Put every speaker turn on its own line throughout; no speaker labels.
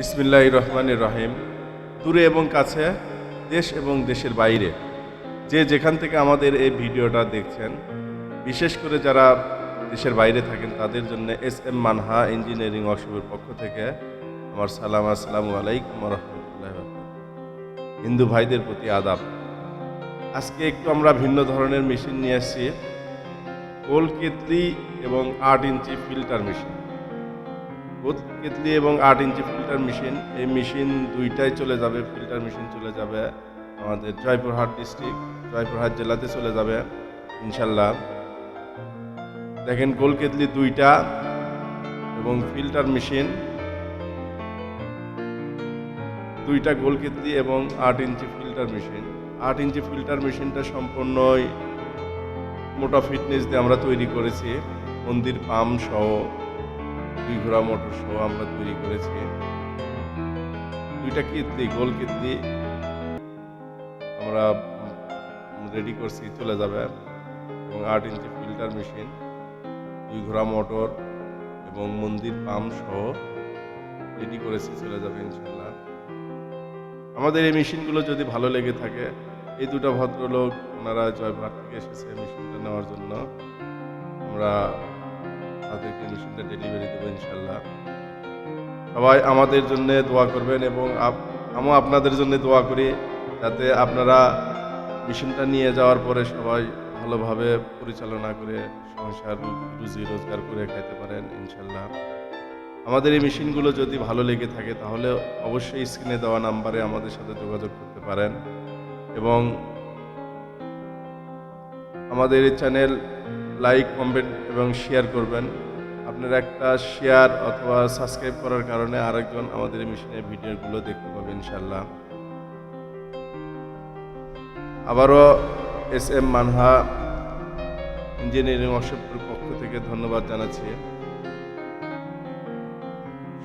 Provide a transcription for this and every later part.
বিসমিল্লাহির রহমানির রহিম। দূরে এবং কাছে, দেশ এবং দেশের বাইরে যে যেখান থেকে আমাদের এই ভিডিওটা দেখছেন, বিশেষ করে যারা দেশের বাইরে থাকেন তাদের জন্য এস এম মানহা ইঞ্জিনিয়ারিং ওয়ার্কশপের পক্ষ থেকে আমার সালাম, আসসালামু আলাইকুম ওয়া রাহমাতুল্লাহি ওয়া বারাকাতুহু। হিন্দু ভাইদের প্রতি আদাব। আজকে একটু আমরা ভিন্ন ধরনের মেশিন নিয়ে আসছি, গোল কেতলি এবং 8 ইঞ্চি ফিল্টার মেশিন। গোল কেতলি এবং 8 ইঞ্চি ফিল্টার মেশিন, এই মেশিন দুইটাই চলে যাবে, ফিল্টার মেশিন চলে যাবে আমাদের জয়পুরহাট ডিস্ট্রিক্ট, জয়পুরহাট জেলাতে চলে যাবে ইনশাল্লাহ। দেখেন, গোল কেতলি দুইটা এবং ফিল্টার মেশিন দুইটা, গোল কেতলি এবং 8 ইঞ্চি ফিল্টার মেশিন। 8 ইঞ্চি ফিল্টার মেশিনটা সম্পূর্ণই মোটা ফিটনেস দিয়ে আমরা তৈরি করেছি, মন্দির পাম্প সহ, 2 ঘোড়া মোটর সহ আমরা তৈরি করেছি। দুইটা কেতলি, গোল কেতলি আমরা রেডি করছি, চলে যাবে। এবং 8 ইঞ্চি ফিল্টার মেশিন, 2 ঘোড়া মোটর এবং মন্দির পাম্প সহ রেডি করেছি, চলে যাবে ইনশাল্লাহ। আমাদের এই মেশিনগুলো যদি ভালো লেগে থাকে, এই দুটো ভদ্রলোক ওনারা জয়পুরহাট থেকে এসেছে মেশিনটা নেওয়ার জন্য, আমরা তাদেরকে মেশিনটা ডেলিভারি দেবো ইনশাল্লাহ। সবাই আমাদের জন্য দোয়া করবেন এবং আমিও আপনাদের জন্য দোয়া করি, যাতে আপনারা মেশিনটা নিয়ে যাওয়ার পরে সবাই ভালোভাবে পরিচালনা করে সংসার রুজি রোজগার করে খাইতে পারেন ইনশাল্লাহ। আমাদের এই মেশিনগুলো যদি ভালো লেগে থাকে তাহলে অবশ্যই স্ক্রিনে দেওয়া নাম্বারে আমাদের সাথে যোগাযোগ করতে পারেন এবং আমাদের এই চ্যানেল লাইক, কমেন্ট এবং শেয়ার করবেন। আপনার একটা শেয়ার অথবা সাবস্ক্রাইব করার কারণে আরেকজন আমাদের এই মেশিনের ভিডিওগুলো দেখতে পাবে ইনশাল্লাহ। আবারও এস এম মানহা ইঞ্জিনিয়ারিং ওয়ার্কশপের পক্ষ থেকে ধন্যবাদ জানাচ্ছি।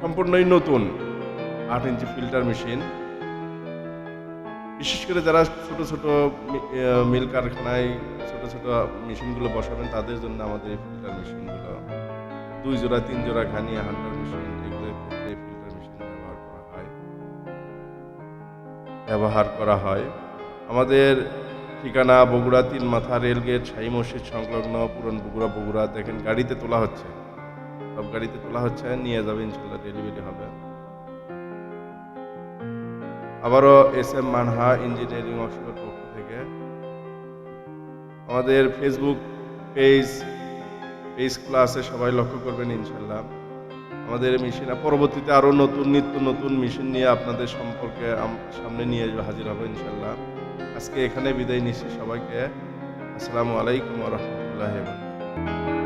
সম্পূর্ণই নতুন 8 ইঞ্চি ফিল্টার মেশিন, বিশেষ করে যারা ছোট ছোট মিল কারখানায় ছোট ছোট মেশিনগুলো বসাবেন তাদের জন্য আমাদের এই ফিল্টার মেশিনগুলো 2 জোড়া 3 জোড়া ঘানিয়ে হান্টার মেশিন, এগুলোর ক্ষেত্রে ফিল্টার মেশিন ব্যবহার করা হয়। আমাদের ঠিকানা বগুড়া 3 মাথা রেলগেট, শাহী মসজিদ সংলগ্ন, পুরন বগুড়া। দেখেন, গাড়িতে তোলা হচ্ছে, সব গাড়িতে তোলা হচ্ছে, নিয়ে যাবে ইনশাল্লাহ, ডেলিভারি হবে। আবারও এস এম মানহা ইঞ্জিনিয়ারিং ওয়ার্কশপের পক্ষ থেকে আমাদের ফেসবুক পেজ ক্লাসে সবাই লক্ষ্য করবেন ইনশাল্লাহ। আমাদের মেশিন পরবর্তীতে আরও নিত্য নতুন মেশিন নিয়ে আপনাদের সম্পর্কে সামনে নিয়ে হাজির হবো ইনশাল্লাহ। আজকে এখানে বিদায় নিচ্ছি সবাইকে। আসসালামু আলাইকুম ওয়া রাহমাতুল্লাহি ওয়া বারাকাতুহু।